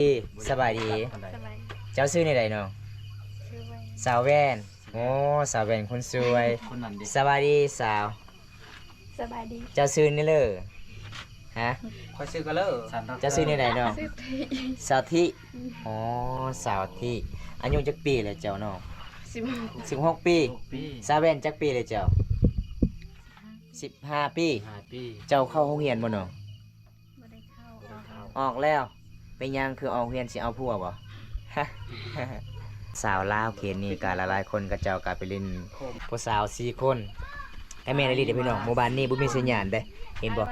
สบายดีสบายเจ้าซื้อในใดเนาะชื่อไว้สาวแว่นโอ้สาวแว่นคนสวยคนนั้นดิ สบายดีสาว สบายดีเจ้าซื้อนี่เลยฮะ คอยซื้อก็เลิก เจ้าซื้อในใดเนาะ ชื่อที สาวที่อ๋อสาวที่อายุจักปีเลยเจ้าเนาะ 16 16 ปี ปี สาวแว่นจักปีเลยเจ้า15 ปี 5 ปี เจ้าเข้าโรงเรียนบ่เนาะ บ่ได้เข้า ออกแล้วเป็นยังคือออกเรียนสิเอาผัวบ่ สาวลาวเขตนี้ก็หลายๆคนก็เจ้าก็ไปเล่นผู้สาว4คนไอ้แม่ได้ลีเด้อพี่น้องหมู่บ้านนี้บ่มีสัญญาณเด้เห็นบ่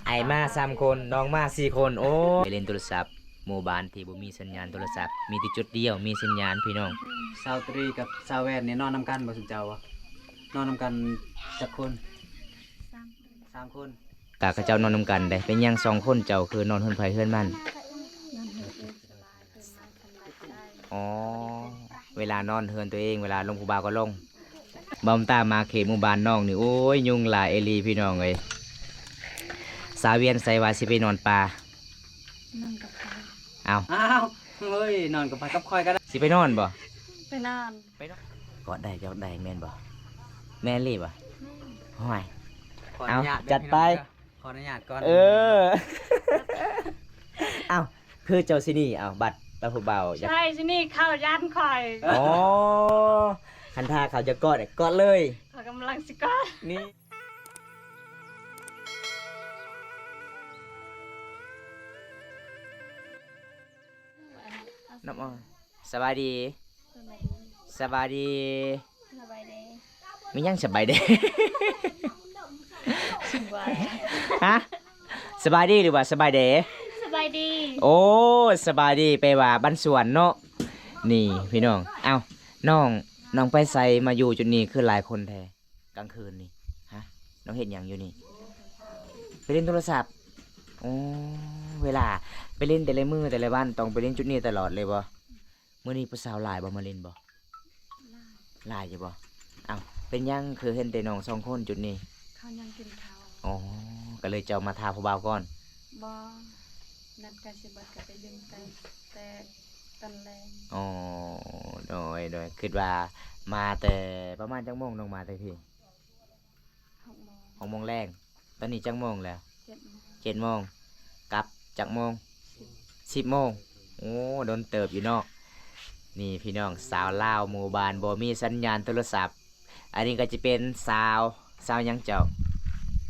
ไอมา3 คนน้องมา4 คนโอ้ไปเล่นโทรศัพท์หมู่บ้านที่บ่มีสัญญาณโทรศัพท์มีที่จุดเดียวมีสัญญาณพี่น้อง สาวตรีกับสาวแวนเนี่ยนอนนำกันบ่สุเจ้าวะนอนนำกันจักคน3 คน กะเขาเจ้านอนนำกันได้เป็นหยัง2 คนเจ้าคือนอนเฮือนไผเฮือนมันอ๋อเวลานอนเฮือนตัวเองเวลาลงผู้บ่าวก็ลงบอมตามมาเขตหมู่บ้านน้องนี่โอ้ยยุงหลายเอลีพี่น้องเอ้ยสาวเวียนใส่ว่าสิไปนอนป่า นั่งกับเขา เอา อ้าวเฮ้ยนอนกับไปกับคอยก็ได้ สิไปนอนบ่ ไปนอน ก็ได้ก็ได้แม่นบ่แม่นรีบบ่ห้อย ขออนุญาต เอาจัดไป ขออนุญาตก่อน เออ เอาคือเจ้าสินี่เอาบัตรผู้เบาอยาก ใช่สินี่เข้ายันคอย อ๋อคันท่าเขาจะกอดเนี่ยกอดเลย เขากำลังสิกอด นี่น้ำอ้อยสบายดี สบายดี สบายดี ไม่ยังสบายดี สบาย ฮะสบายดีหรือว่าสบายเด สบายดี โอ้สบายดีไปว่าบ้านสวนเนาะนี่พี่น้องเอ้าน้องไปใส่มาอยู่จุดนี้คือหลายคนแท้กลางคืนนี่ฮะน้องเห็นอย่างอยู่นี่ไปเล่นโทรศัพท์โอ้เวลาไปเล่นแต่ละมือแต่ละวันต้องไปเล่นจุดนี้ตลอดเลยบ่เมื่อนี้ผู้สาวหลายบ่มาเล่นบ่หลายอยู่บ่เอ้าเป็นยังคือเห็นแต่น้อง2 คนจุดนี้ เขายังกินข้าว อ๋อก็เลยเจ้ามาทาผู้บ่าวก่อน บ่นัดกันสิเบิดก็ไปเล่นกันแต่ตอนแรง อ๋อโดยคิดว่ามาแต่ประมาณจักโมงน้องมาแต่พี่ 6 โมง 6 โมงแรงตอนนี้จักโมงแล้ว 7 โมง 7 โมงกลับจักโมง10 โมงโอ้โดนเติบอยู่เนาะนี่พี่น้องสาวลาวหมู่บ้านบ่มีสัญญาณโทรศัพท์ อันนี้ก็จะเป็นสาวหยังเจ้า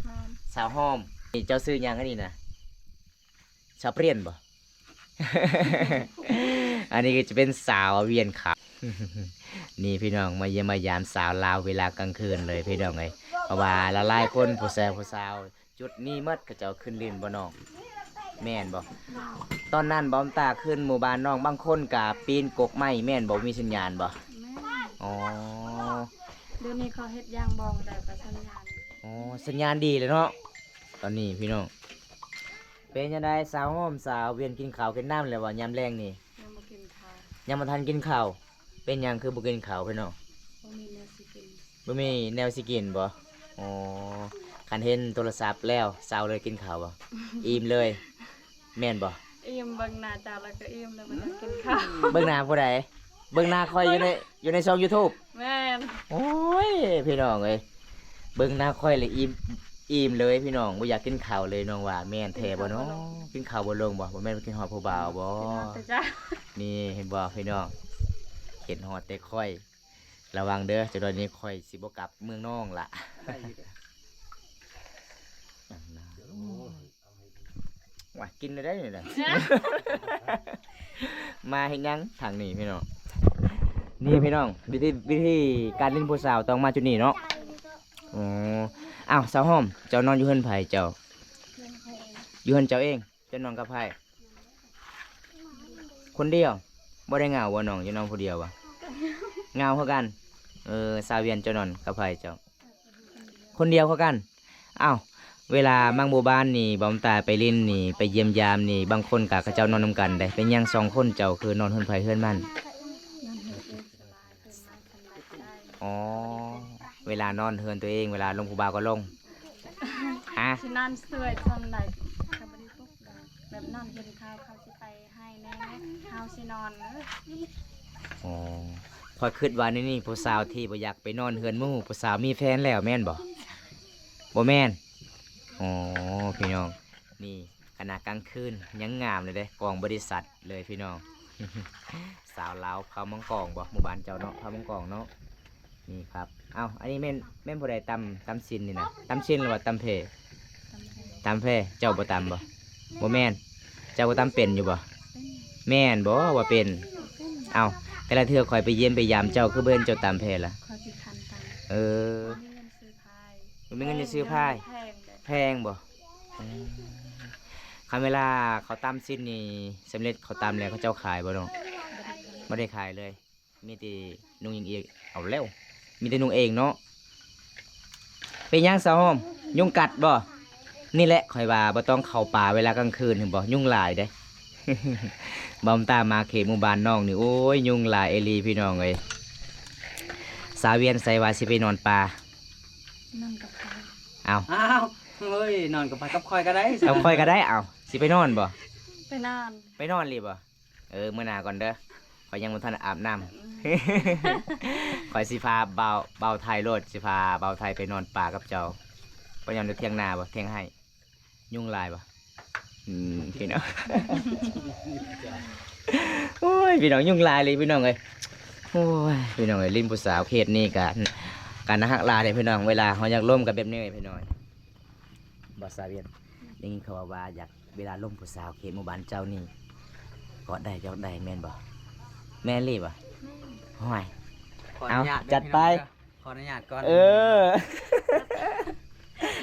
หอม สาวห้อมนี่เจ้าซื้อหยังอันนี้นะสาวเปลี่ยนบ่ อันนี้ก็จะเป็นสาวเวียนขับ นี่พี่น้องมาเยี่ยมมายามสาวลาวเวลากลางคืนเลยพี่น้องไงเพราะว่าละลายคนผู้แซ่ผู้สาวจุดนี้เมื่อก็จะขึ้นลินบ่น้องแม่นบ่ตอนนั้นบอมตาขึ้นหมู่บ้านน้องบางคนกะปีนกกไม้แม่นบ่มีสัญญาณบ่ แม่ อ๋อ เดี๋ยวนี้เขาเฮ็ดยางบองได้ประสัญญาณ อ๋อสัญญาณดีเลยเนาะตอนนี้พี่น้องเป็นยังไงสาวห้อมสาวเวียนกินข้าวกินน้ำแล้วบ่ยามแรงนี่ ยังบ่กินข้าว ยังมาทันกินข้าวเป็นหยังคือบ่กินข้าวพี่น้อง บ่มีเนื้อสิกิน บ่มีแนวสิกินบ่อ๋อคันเห็นโทรศัพท์แล้วสาวเลยกินข้าวบ่ อิ่มเลยแม่นบ่ อิ่มเบิ่งหน้าจาแล้วก็อิ่มแล้วบ่ต้องกินข้าว เบิ่งหน้าผู้ใดเบิ่งหน้าคอยอยู่ในช่อง YouTube แม่น โอ้ยพี่น้องเอ้ยเบิ่งหน้าคอยเลยอิ่มเลยพี่น้องบ่อยากกินข้าวเลยน้องว่าแม่นแท้บ่เนาะกินข้าวบ่ลงบ่แม่นกินฮอดผู้บ่าวบ่ กินเอาแต่จ้า นี่เห็นบ่พี่น้องเห็นฮอดแต่ค่อยระวังเด้อจะโดนนี้ค่อยสิบ่กลับเมืองน้องล่ะ ได้อยู่เด้อ ว่ากินได้นี่นะ มาเห็นยังทางนี้พี่น้องนี่พี่น้องวิธีการเล่นผู้สาวต้องมาจุดนี้เนาะอ๋ออ้าวสาวหอมเจ้านอนอยู่เฮือนไผเจ้าอยู่เฮือนเจ้าเองเจ้านอนกับไผคนเดียวบ่ได้เหงาบ่น้องอยู่นอนผู้เดียวบ่เหงาคือกันสาวเวียนเจ้านอนกับไผเจ้าคนเดียวคือกันอ้าวเวลาบางหมู่บ้านนี่บอมตาไปลิ้นนี่ไปเยี่ยมยามนี่บางคนกะเขาเจ้านอนนำกันได้เป็นหยัง2 คนเจ้าคือนอนเฮือนไผเฮือนมัน นั่นเฮ็ดเองสบายเป็นไม้สบายได้ อ๋อเวลานอนเฮือนตัวเองเวลาลงผู้บ่าวก็ลงฮะ สินอนสวยซำใดเขาบ่ได้ปลุกดอกแบบนอนกินข้าวเขาสิไปให้แน่ สินอนนี่ อ๋อพอยคิดว่านี่ผู้สาวที่บ่อยากไปนอนเฮือนหมู่ผู้สาวมีแฟนแล้วแม่นบ่บ่แม่นอ๋อพี่น้องนี่ขณะกลางคืนยังงามเลยเด้กองบริษัทเลยพี่น้อง สาวลาวเขามังกองบ่หมู่บ้านเจ้าเนาะเขามังกองเนาะนี่ครับเอ้าอันนี้แม่นผู้ใดตำซินนี่นะตำซินหรือว่าตำเพ ตำแพงตำเพเจ้าบ่ตำบ่บ่แม่นเจ้าบ่ตำเป็นอยู่บ่ เป็น แม่นบ่ว่าเป็น เป็น เอ้าแต่ละเทื่อคอยไปเยี่ยมไปยามเจ้าคือเบิ่นเจ้าตำเพล่ะ คอยสิคันตัง เออ มีเงินซื้อพาย บ่มีเงินจะซื้อพาย แพงเด้อ แพงบ่คำเวลาเขาตำสิ้นนี่สำเร็จเขาตำแล้วเขาเจ้าขายบ่น้องบ่ได้ขายเลย มีแต่นุ่งเองเอาแล้วมีแต่นุ่งเองเนาะเป็นหยังสาวหอมยุงกัดบ่นี่แหละข่อยว่าบ่ต้องเข้าป่าเวลากลางคืนเห็นบ่ยุงหลายเด้ บอมตามมาเขตหมู่บ้านน้องนี่โอ้ยยุงหลายเอหลีพี่น้องเอ้ยสาวเวียนใส่ว่าสิไปนอนป่า นั่งกับเขา เอา อ้าวเฮ้ยนอนกับไปกับคอยก็ได้ เอาค่อยก็ได้เอาสิไปนอนบ่ ไปนอน ไปนอนรีบ่มื้อหน้าก่อนเด้อข่อยยังบ่ทันอาบน้ำ ข่อยสิพาเบาไทยโลดสิพาเบาไทยไปนอนป่ากับเจ้าไปนอนอยู่เที่ยงนาบ่เที่ยงให้ยุงลายบ่พี่น้อง โอ้ยพี่น้องยุงลายเลยพี่น้องเอ้ยโอ้ยพี่น้องเอ้ยลิ้นผู้สาวเขตนี้การหักลาเด้พี่น้องเวลาเฮาอยากล่มกับแบบนี้พี่น้องบ่สาวเวียนได้ยินเขาว่าอยากเวลาล่มผู้สาวเขตหมู่บ้านเจ้านี่กอดได้ยกได้แม่นบ่แม่นรีบ่ห้อย ขออนุญาต เอาจัดไป ขออนุญาตก่อน เออ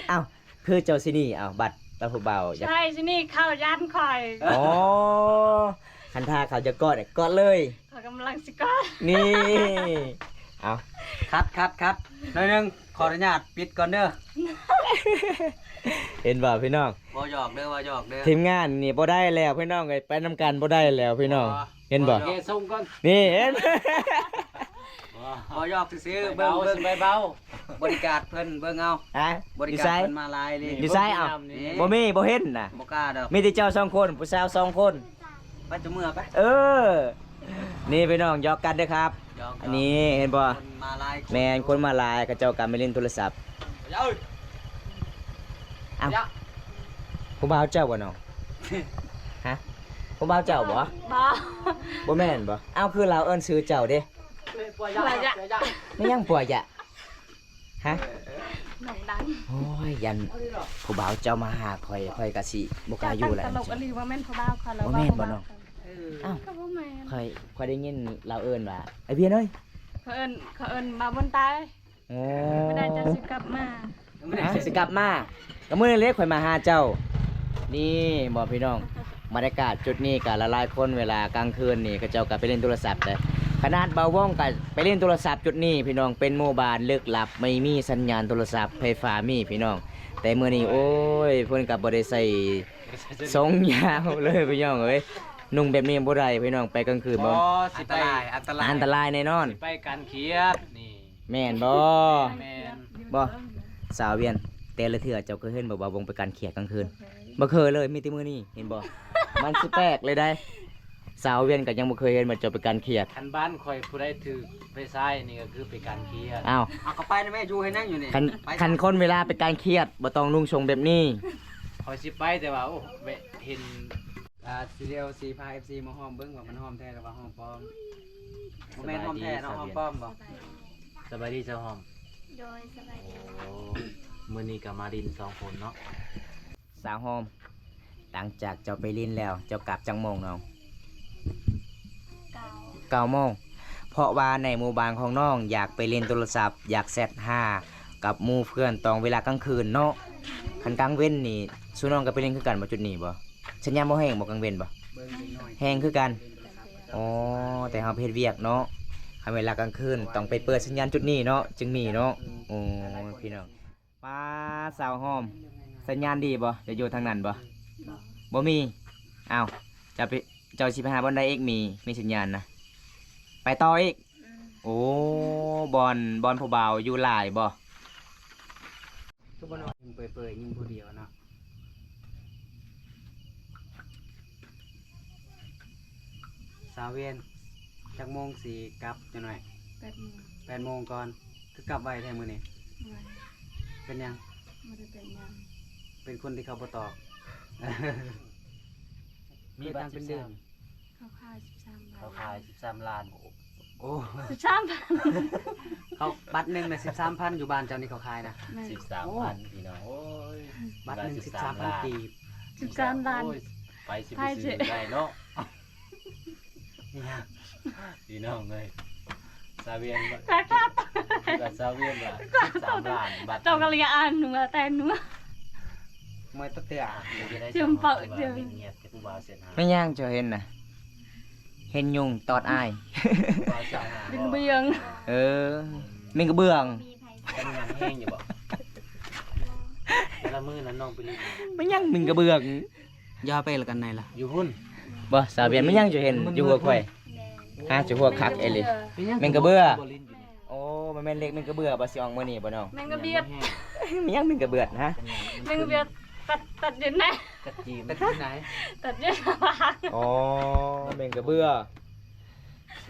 เอาคือเจ้าสินี่เอาบัตรตาผู้เบาอยาก ใช่สินี่เข้ายันคอย อ๋อคันท่าเขาจะกอดเนี่ยกอดเลย เขากำลังสิกอด นี่ เอา คัดหน่อยหนึงขออนุญาตปิดก่อนเด้อ เห็นบ่พี่น้อง บ่หยอกเด้อบ่หยอกเด้อ ทีมงานนี่บ่ได้แล้วพี่น้องเอ้ยไปนำกันบ่ได้แล้วพี่น้อง เห็นบ่ เกส่งก่อน นี่เห็น บ่หยอกซื้อๆเบิ่งเบิ่งเบาบริการเพิ่นเบิ่งเอา ฮะ บริ อยู่ การ ไส เพิ่นมาหลายเลย อยู่ไสเอา นี่ บ่มีบ่เห็นน่ะ บ่กล้าดอก มีแต่เจ้าสองคนผู้สาวสองคน ไปจะเมื่อไป เออ นี่พี่น้องหยอกกันเด้อครับ หยอก อันนี้เห็นบ่ คนมาหลาย แมนคนมาลายกับเจ้ากันไม่เล่นโทรศัพท์ เอ้ย อ้าว เดี๋ยว ผู้บ่าวเจ้าบ่น้อง ฮะผู้บ่าวเจ้าบ่ บ้า บ่แม่นบ่อ้าวคือเราเอิ้นชื่อเจ้าเด้ อะไรอะ ไม่ยังป่วยอ่ะฮะ หนองดัง โอ้ยยันผู้บ่าวเจ้ามาหาข่อยก็สิบ่กล้าอยู่แหละ ตลกอลีว่าแม่นพ่อบ้าวเขาแล้ว บ่แม่นบ่น้อง อ้าว ก็บ่แม่น ข่อยได้ยินเราเอิ้นว่าไอ้เพียนเอ้ย เขาเอิ้นมาบนตาย โอ้ ไม่ได้จะสิกลับมา ฮะสิกลับมาก็มื้อเล็กข่อยมาหาเจ้า นี่บ่พี่น้องบรรยากาศจุดนี้ก็ละลายคนเวลากลางคืนนี่ก็เจ้าก็ไปเล่นโทรศัพท์เด้อขนาดเบาว่องก็ไปเล่นโทรศัพท์จุดนี้พี่น้องเป็นหมู่บ้านลึกลับไม่มีสัญญาณโทรศัพท์ไฟฟ้ามีพี่น้อง แต่มื้อนี้โอ้ยเพิ่นก็บ่ได้ใส่ทรงยาวเลยพี่น้องเอ้ยนุ่งแบบนี้บ่ได้พี่น้องไปกลางคืนบ่ อั สิ น ไป ตรายอันตราย อันตรายแน่นอน สิไปกันเครียดนี่ แม่นบ่ แม่น บ่สาวเวียนแต่ละเทื่อเจ้าเคยเห็นบ่วงไปการเขียกลางคืนบ่เคยเลยมีแต่มื้อนี้เห็นบ่ มันสิแปลกเลยได้ สาวเวียนก็ยังบ่เคยเห็นมาเจ้าไปการเขียด คันบ้านคอยผู้ใดถือไปซ้ายนี่ก็คือไปกันเครียด อ้าว เอาก็ไปนะแม่อยู่ให้นั่งอยู่นี่ คัน ไป คันคนเวลาไปการเครียดบ่ต้องนุ่งชงแบบนี้ คอยสิไปแต่ว่าโอ้แวะเห็น ซีเรียลซีพา FC มาห้อมเบิ่งว่ามันห้อมแท้หรือว่าห้อมปลอมบ่แม่นห้อมแท้เนาะห้อมปลอมบ่ สบายดีเจ้าหอม โดยสบายดี โอ้มื้อนี้ก็มาดิน2คนเนาะ สาวโฮมหลังจากเจ้าไปลินแล้ว เจ้ากลับจังโมงน้อง เก่า 9โมงเพราะว่าในหมู่บ้านของน้องอยากไปเล่นโทรศัพท์อยากแซดหากับหมู่เพื่อนตอนเวลากลางคืนเนาะคันกลางเว้นนี่สู้น้องก็ไปเล่นคือกันบ่จุดนี้บ่สัญญาณบ่แห้งบ่กลางเว้นบ่ เบิ่งนิดหน่อย แห้งคือกันอ๋อแต่เฮาเฮ็ดเวียกเนาะคันเวลากลางคืนต้องไปเปิดสัญญาณจุดนี้เนาะจึงมีเนาะโอ้พี่น้องป้าสาวหอมสัญญาณดีบ่จะอยู่ทางนั้นบ่บ่มีอ้าวจะไปเจ้าสิไปหาบ่อนใดอีกมีสัญญาณนะไปต่ออีก โอ้บอลผู้บ่าวอยู่หลายบ่ คือบ่นอนยิงเปื่อยๆยิงผู้เดียวเนาะ สาวเวียนจักโมงสิกลับจังหน่อย 8 โมง 8 โมงก่อนคือกลับไวแท้มื้อนี้ ไว้ เป็นหยัง บ่ได้เป็นหยัง เป็นคนที่เขาบ่ตอบ มีบัตร เป็นเดือน เขาขาย13 เขา บาท ขาย13ล้าน โอ้ 13 บาท เขาบัตรหนึงน่ะ13,000อยู่บ้านเจ้านี่เขาขายนะ แม่น 13,000พี่น้องโอ้ย บัตรหนึง13,000กีบ 13 ล้าน โอ้ยไปสิ ไท ไป ย ซื้อ สิ ได้เนาะ นี่ฮะ พี่น้องเอ้ยซาเวียน ครับ กับซาเวียนว่า13ล้านบัตร เจ้าก็เรียนอ่านหนูอะแต่หนู มวยตะเตือ จึงเปิดจึง เงียบๆแต่ผู้บ่าวเสร็จหา ไม่ย่างจะเห็นนะเห็นยุงตอดอ้าย ผู้บ่าวสาวหา เป็นเบียง เออมิงกระเบื้อง เป็นงานแห้งอยู่บ่แต่ละมื้อนั้นน้องไปรีด ไม่ย่างมิงกระเบื้อง ย่อไปละกันไหนล่ะ อยู่พุ่น บ่สาวเวียนไม่ย่างจะเห็นอยู่หัวข่อย หาจะหัวคักเอลิ แม่งกระเบื้อ โอ้มันแม่นเล็กมิงกระเบื้อบ่สิอองมื้อนี้บ่น้อง แมงกะเบียด ไม่ย่างมิงกระเบื้องนะ แมงกะเบียดตัดเย็นนะ กระจีม แต่ที่ไหน ตัดเย็นมา อ๋อมิงกระเบื้อ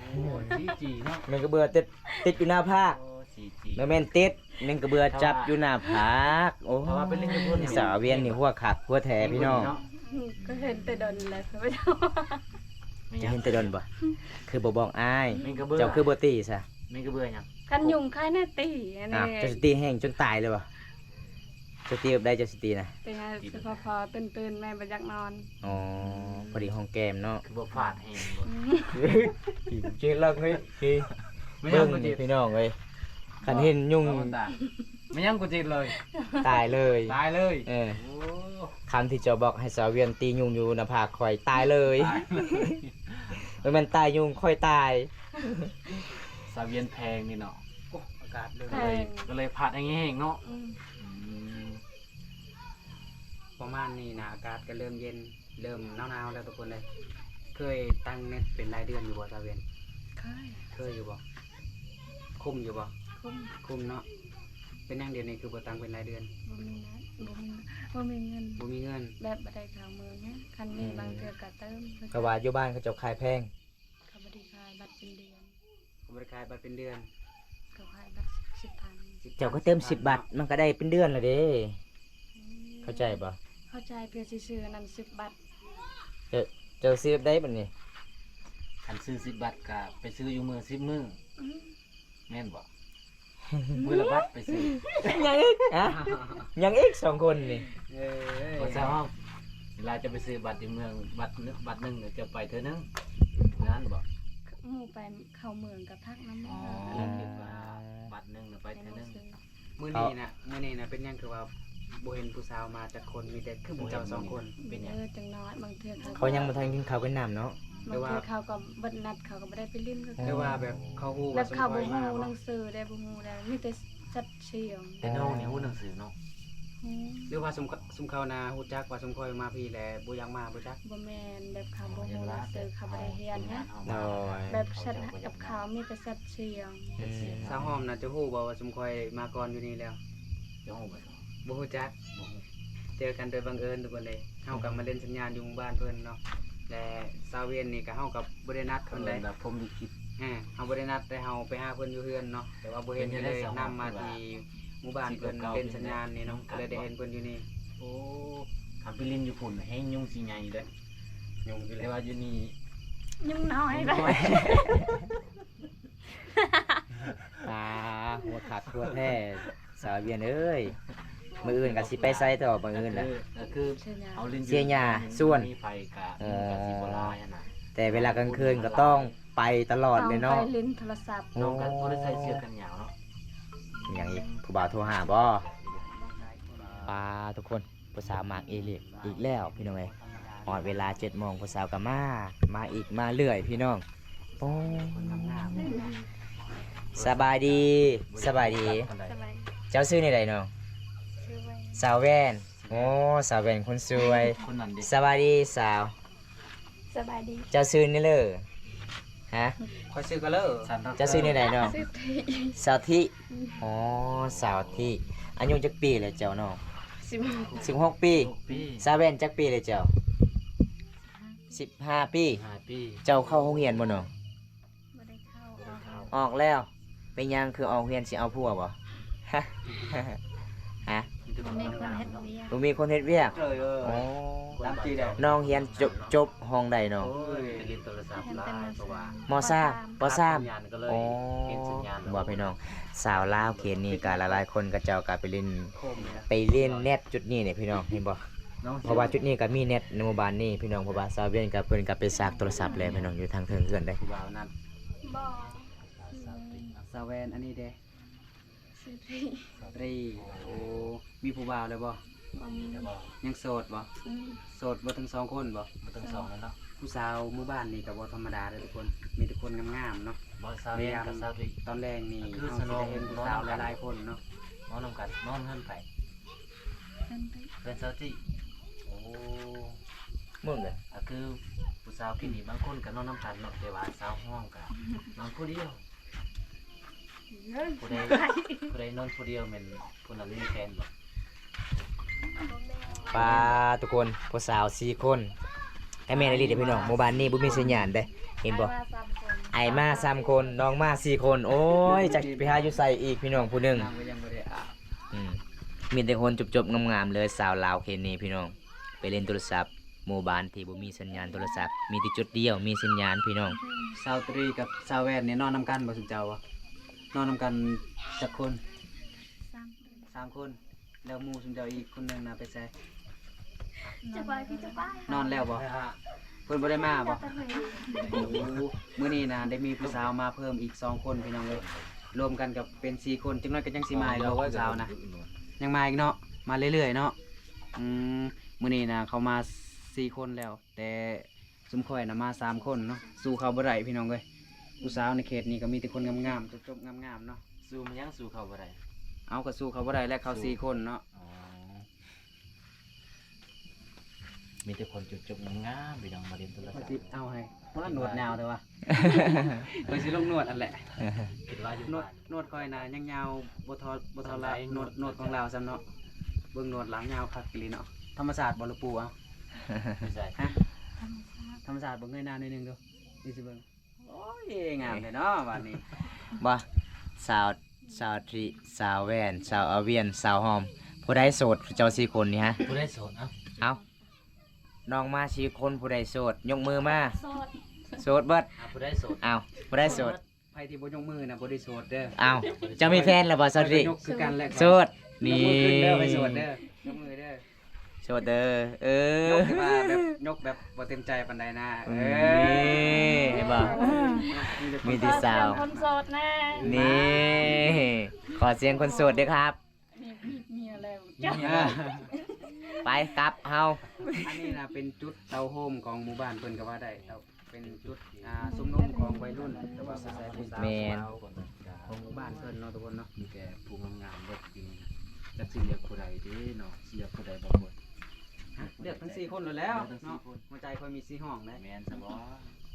โอ้ยจีเนาะ มิงกระเบื้อติดอยู่หน้าผาก โอ้จีจี แม่แม่นติดมิงกระเบื้อจับอยู่หน้าผากโอ้ เพราะว่าเป็นเล่นอยู่พุ่น สาวเวียนนี่หัวคักหัวแท้พี่น้อง ก็เห็นแต่ดนเลยพระเจ้า จะเห็นแต่ดนบ่คือบ่บอกอ้าย แม่งกระเบื้อ เจ้าคือบ่ตีซะ แม่งกระเบื้อหยัง คันยุงคล้ายหน้าตีอัน อ่ะ นี้ เจ้าสิตีแห้งจนตายเลยบ่เจ้าตีแบบได้เจ้าสิตีนะ เป็นไงพอตื่นแม่ไปยักนอน อ๋อพอดีห้องแกมเนาะ คือบ่ฟาดแห้งบ่ จริงลักเฮ้ยคือ ไม่ เบิ่ ยัง ง กู นี่ จิต พี่น้องเอ้ยคันเห็นยุ่ง ไม่ยังกูจิตเลย ตายเลย ตายเลย เออ โอ้ คำที่เจ้าบอกให้สาวเวียนตียุงอยู่หน้าผากข่อยตายเลย ตายเลย มันตายยุงค่อยตาย สาเวียนแพงนี่เนาะ โอ้อากาศเริ่ม แพง ก็เลยผัดอย่างงี้เองเนาะ อืม ประมาณนี้นะอากาศก็เริ่มเย็นเริ่มหนาวๆแล้วทุกคนเลย เคยตั้งเน็ตเป็นรายเดือนอยู่บ่ซาเวียน เคยอยู่บ่คุ้มอยู่บ่ คุ้ม คุ้มเนาะเป็นอย่างเดียวนี่คือบ่ตั้งเป็นรายเดือน บ่มีนะบ่มีเงิน บ่มีเงิน แบบบ่ได้ข่าวเมืองเนี่ยคันนี้บางเทื่อก็เติม ก็ว่าอยู่บ้านเขาเจ้าขายแพง เขาบ่ได้ขายบัตรเป็นเดือน บริการบัตรเป็นเดือน เขาขายบัตร10,000 เจ้าก็เติม10 บาทมันก็ได้เป็นเดือนละเด้เข้าใจป่ะ เข้าใจเพื่อสิซื้อนั้น10 บาท เจ้าซื้อได้บัดนี้ คันซื้อ10 บาทก็ไปซื้ออยู่มือ10มื้อ อืม แม่นบ่มื้อละบาทไปซื้อ ยังอีกฮะยังอีก2 คนนี่ เออ บ่ทราบว่าเวลาจะไปซื้อบัตรในเมืองบัตรหนึงเนี่ยจะไปเทื่อนึงนั้นบ่ หมู่ไปเข้าเมืองกับทักน้ำ อ๋อ เมือง คิดว่าบัตรหนึงน่ะไปเทื่อนึง มื้อนี้นะเป็นหยังคือว่าบ่เห็นผู้สาวมาจากคนมีแต่คือผู้เจ้าสองคน เป็นหยัง จังน้อยบางเทื่อ เขายังบ่ทันกินข้าวกินน้ำเนาะ บางเทื่อเขาก็บ่นัดเขาก็บ่ได้ไปลิ้นก็ หรือว่าแบบเขาฮู้ แบ ว่า บ สม เขา ค บ่ อย ฮู้ มา ห บ่ นังสือได้บ่ฮู้ได้มีแต่ชัดเสียง แต่น้องนี่ฮู้หนังสือเนาะ ฮู้ หรือว่าสมเขานาฮู้จักว่าสมคอยมาพี่แหละบ่อยากมาบ่จัก บ่แม่นแบบเขาบ่ฮู้หนังสือเขาบ่ได้เรียนนะ โอ้ย แบบชัดกับเขามีแต่ชัดเสียง สาวหอมน่ะจะฮู้บ่ว่าสมคอยมาก่อนอยู่นี่แล้ว จะฮู้บ่ บ่ฮู้จัก บ่ฮู้ เจอกันโดยบังเอิญทุกคนเลยเฮากับมาเล่นสัญญาณอยู่หมู่บ้านเพิ่นเนาะและซาเวียนนี่ก็เฮากับบ่ได้นัด เพิ่ เพิ่ น น เล เลย ย แบบผมลิขิต เฮาบ่ได้นัดแต่เฮาไปหาเพิ่นอยู่เฮือนเนาะแต่ว่าบ่เห็น เป็นยัง เล ไง ย สาวห นํ อม มา เพิ่นว่า ที่หมู่บ้านเพิ่นเล่นสัญญาณนี่เนาะก็เลยได้เห็นเพิ่นอยู่นี่ โอ้ทำไปลินอยู่พุ่นแห้งยุงสิใหญ่เด้อ ยุ่งอยู่ แต่ แล้ว ว่าอยู่นี่ ยังน้อยเลย ตาหัวขาดหัวแท้สาวเวียนเอ้ยมื้ออื่นก็สิไปไสต่อมื้ออื่นน่ะ ก็คือ เสียหยา เอาลิน เสียหญ้าส่วน มีไฟกะกะสิบ่ลายอะนะ แต่เวลากลางคืนก็ต้องไปตลอดเลยเนาะ ไปลิ้นโทรศัพท์ น้องก็บ่ได้ใส่เสื้อกันหนาวเนาะ อย่างอีกผู้บ่าวโทรหาบ่ปลาทุกคนผู้สาวมากอีหลีอีกแล้วพี่น้องเอ้ยฮอดเวลา 7 โมงผู้สาวก็มาอีกมาเรื่อยพี่น้องโอ้สบายดีสบายดี สบาย เจ้าซื้อในใดน้อง ชื่อไว้ สาวแว่นโอ้สาวแว่นคนสวย คนนั้นดิ สบายดีสาว สบายดี เจ้าซื้อนี่เลยฮะ คอยซื้อก็เลิก สันทับ เจ้าซื้อในใดน้อง ซื้อที่ สาวที่อ๋อสาวที่อายุจักปีเลยเจ้าน้อง 16 16 ปี 6 ปี สาวแว่นจักปีเลยเจ้า 15 ปี 5 ปี เจ้าเข้าโรงเรียนบ่น้อง บ่ได้เข้าออก ออกแล้วเป็นหยังคือออกโรงเรียนสิเอาผัวบ่ ฮะ ฮะ บ่มีคนเฮ็ดเวียก บ่มีคนเฮ็ดเวียก เลยอ๋อ ตามจีได้ น้องเรียนจบห้องใดน้อง โอ้ย จะเรียนโทรศัพท์หลายเพราะว่าม สามปสาม สัญญาณก็เลย อ๋อ เห็นสัญญาณ ว่าพี่น้องสาวลาวเขตนี้ก็หลายๆคนก็เจ้าก็ไปเล่น โคมเลยนะ ไปเล่นเน็ตจุดนี้เนี่ยพี่น้องเห็นบ่ น้อง เพราะว่าจุดนี้ก็มีเน็ตในหมู่บ้านนี้พี่น้องเพราะว่าสาวเวียนก็เพิ่นก็ไปสากโทรศัพท์แล้วพี่น้องอยู่ทางเทิงเฮือนได้ ผู้บ่าวนั่น บ่ ซาแวนอันนี้เด้ ซื้อที่ ตรีโอ้มีผู้บ่าวเลยบ่ บ่มี ยังโสดบ่ อืม โสดบ่ทั้งสองคนบ่ บ่ต้องสองแล้วเนาะ ผู้สาวหมู่บ้านนี่ก็บ่ธรรมดาเลยทุกคนมีแต่คนงามๆเนาะ บ่สาวเรียนกับสาวตรี ตอนแรกนี่ คือ เฮา ส สิ นอง ได้เห็นผู้สาวหลายๆคนเนาะ นอนนำกันนอนเฮือนไป เพิ่นไป เพื่อนสาวตรีโอ้ มึงเหรอ ก็คือผู้สาวกินนี่บางคนก็นอนนำกันเนาะแต่ว่าสาวห้องก็นอนผู้เดียวผู้ใดผู้ใดนอนผู้เดียวแม่นผู้นั้นมีแฟนบ่ ปลาทุกคนผู้สาว4คนให้แม่นอีหลีเด้อพี่น้องหมู่บ้านนี้บ่มีสัญญาณเด้เห็นบ่ ไปว่าสามคน ไอ้มา3คนน้องมา4คนโอ้ยจักไปหาอยู่ใส่อีกพี่น้องผู้หนึง น้ำก็ยังบ่ได้อาบ มีแต่คนจบๆงามๆเลยสาวลาวเขตนี้พี่น้องไปเล่นโทรศัพท์หมู่บ้านที่บ่มีสัญญาณโทรศัพท์มีแต่จุดเดียวมีสัญญาณพี่น้อง สาวตรีกับสาวแวนนี่นอนนำกันบ่สุเจ้าบ่นอนนำกันจักคน สามคน สามคน แล้วหมู่สุเจ้าอีกคนหนึงน่ะไปไส จะไปพี่จะไป นอนแล้วบ่เพิ่นบ่ได้มาบ่ จะไป โอ้โหมื้อนี้นะได้มีผู้สาวมาเพิ่มอีก2คนพี่น้องเอ้ยรวมกันกับเป็น4คนจังน้อยก็ยังสิมาอีกบ่ผู้สาวนะยังมาอีกเนาะมาเรื่อยๆเนาะอืมมื้อนี้นะเขามา4คนแล้ว แต่สมค่อยน่ะมา3คนเนาะสู้เขาบ่ได้พี่น้องเอ้ยผู้สาวในเขตนี้ก็มีแต่คนงามๆจบๆงามๆเนาะ สู้มันยังสู้เขาบ่ได้ เอาก็สู้เขาบ่ได้และเขา4คนเนาะ อ๋อมีแต่คนจุกๆงามๆพี่น้องมาเรียนโทรศั ว่า พ สิ ท์ เอาให้ว่าหนวดยาวแต่ว่าเพิ่นสิลงหนวดอันแหละ คิดว่าอยู่ นวด บ้าน นวดค่อยนะยังยาวบ่เท่าละนวดของเราซ้ำเนาะเบิ่งนวดหลังยาวคักอีหลีเนาะธรรมศาสตร์บ่ละปูเอา ไม่ใช่ ฮะธรรมศาสตร์บ่เงยหน้าหน่อยหนึงดูนี่สิเบิ่งโอ้ยงามเลยเนาะบัดนี้ บ่สาวทรีสาวแวนสาวอาเวียนสาวหอมผู้ใดโสดเจ้า4คนนี่ฮะ ผู้ได้โสดเอ้า เอาน้องมา4คนผู้ใดโสดยกมือมา โสด โสดเบิด ผู้ได้โสด เอาผู้ใดโสด ไผที่บ่ยกมือน่ะบ่ได้โสดเด้อ เอาเจ้ามีแฟนแล้วบ่สาวทรี ยกคือกันแหละ โสด ย นี่ กมือขึ้นเด้อไปโสดเด้อยกมือเด้อ โสดเด้อเอย กที่ว่าแบบยกแบบบ่เต็มใจปานใดนะเอ นี่เห็นบ่มีที่สาว คนโสดแน่ นี่ขอเสียงคนโสดด้วยครับ นี่มีเมียแล้ว อ่า ไปกลับเฮา อันนี้นะเป็นจุดเตาโฮมของหมู่บ้านเพิ่นก็ว่าได้เตาเป็นจุดซุ้มนุ่มของวัยรุ่นแต่ว่าผู้ชายผู้สาว แม่น ของหมู่บ้านเพิ่นเนาะทุกคนเนาะ มีแต่ผู้งามๆเบิดจริงจักสิเลือกผู้ใดเด้เนาะสิเลือกผู้ใดบ่เบิด เลือกทั้ง4คนเลยแล้วเนาะหัวใจค่อยมี4ห้องได้ แม่นซะบ่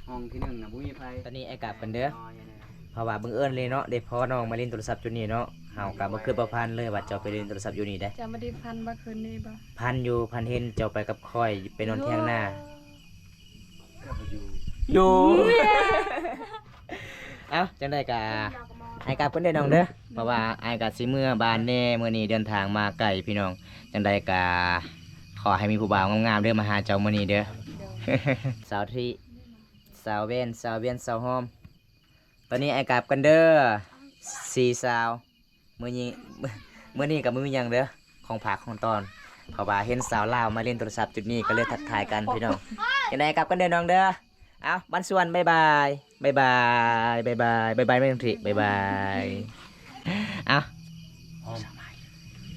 ห้องที่1น่ะบ่มีไผ ตอนนี้ไอ้กลับกันเด้อ อ๋อยังไง เพราะว่าบังเอิญเลยเนาะได้พอน้องมาเล่นโทรศัพท์จุดนี้เนาะเฮาก็บ่คือประพันธ์เลยว่าเจ้าไปเล่นโทรศัพท์อยู่นี่ได้ จะมาได้พันบ่คืนนี้บ่ พันอยู่พันเห็นเจ้าไปกับคอยไปนอนเที่ยงหน้า ก็บ่อยู่ อยู่ เอ้าจังได้กะไอ้กลับเพิ่นได้น้องเด้อเพราะว่าไอ้กะสิเมื่อบ้านแน่มื้อนี้เดินทางมาไกลพี่น้องจังได้กะขอให้มีผู้บ่าวงามๆเด้อมาหาเจ้ามื้อนี้เด้อ สาวที่สาวเวนสาวเวียนสาวหอม ตอนนี้ไอ้กลับกันเด้อ4สาวมื้อนี้มื้อนี้กับมื้อหยังเด้อของผักของตอนเพราะว่าเห็นสาวลาวมาเล่นโทรศัพท์จุดนี้ก็เลยทักทายกันพี่น้องจังไดกลับกันเด้อน้องเด้อเอาบันส่วนบ๊ายบายบ๊ายบายบ๊ายบายบ๊ายบายแม่นทิบ๊ายบายเอา หอม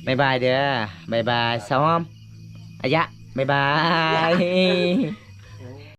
บ๊ายบายเด้อบ๊ายบายสาวหอมอายะบ๊ายบาย